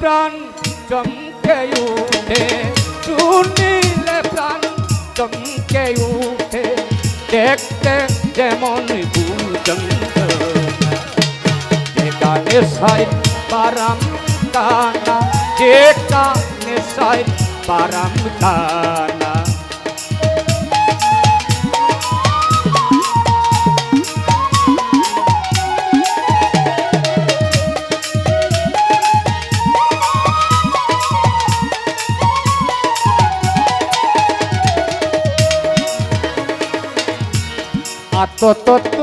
প্রাণ চমকে উঠে, শুনিলে প্রাণ চমকে উঠে, দেখতে যেমন ভূচন্দ্র। যে কানে সাই পারাম কানা, যে কানে সাই পারাম কানা। আত্মতত্ত্ব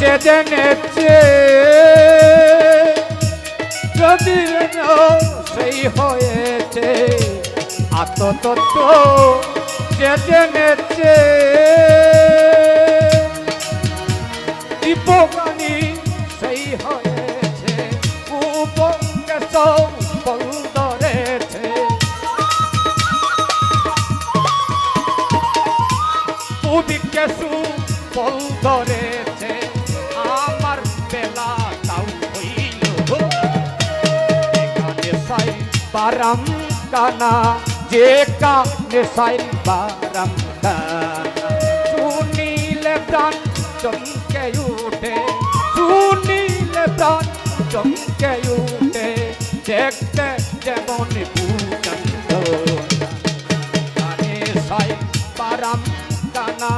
যে জেনেছে, যদি সেই হয়েছে। আত্মতত্ত্ব যে জেনেছে, দীপকানি সেই হয়েছে। উপকে সফল ধরেছে, উদিকে সুফল ধরেছে। আমার বেলা তাও হইল, কানে সাই পারাম কানা, যে কানে সাই পারাম কানা। শুনিলে প্রাণ চমকে উঠে, শুনিলে প্রাণ চমকে উঠে, দেখতে যেমন ভূচন্দ্র। কানে সাই পারাম কানা,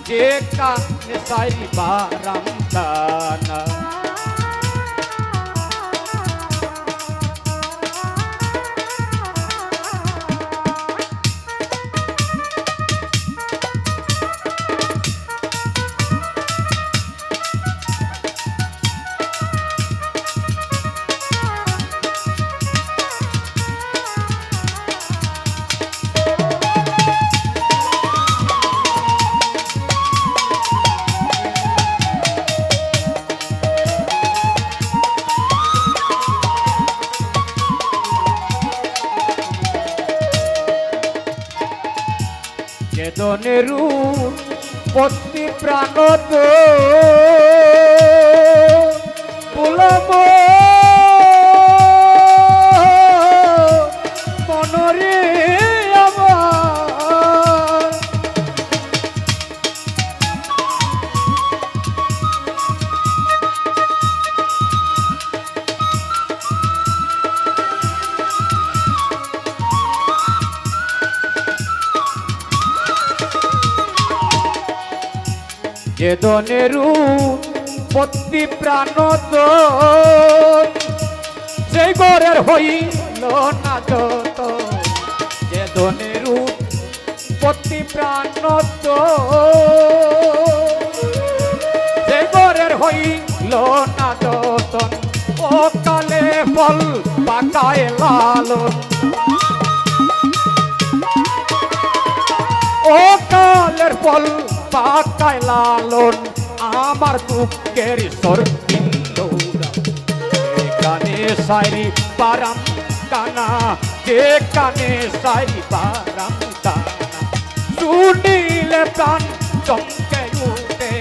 যে কানে সাই পারাম কানা। চেতনের উৎপত্তি প্রাণত পুলব মনরে আমার। চেতনের উৎপত্তি প্রাণত, সেই গরের হইল না যত। চেতনের উৎপত্তি প্রাণত, সেই গরের হইল না যতন। ও কালে ফল পাকায় লালন, ও কালের ফল পাকায় লালন। আমার দুঃখের সর্বিন্দ, কানে সাইরি পারাম কানা, যে কানে সাইরি পারাম কানা। শুনিলে প্রাণ চমকে উঠে,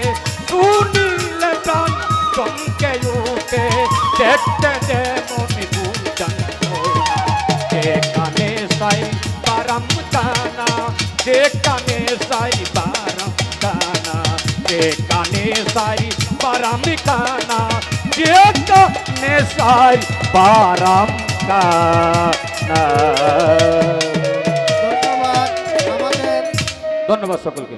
শুনিলে প্রাণ চমকে উঠে, দেখতে যেমন ভূচন্দ্র। যে কানে সাই পারাম কানা, যে কানে সাই পারাম কানা, যে কানে সাই পারাম কানা, যে কানে সাই পারাম কানা। ধন্যবাদ আমাদের ধন্যবাদ সকলকে।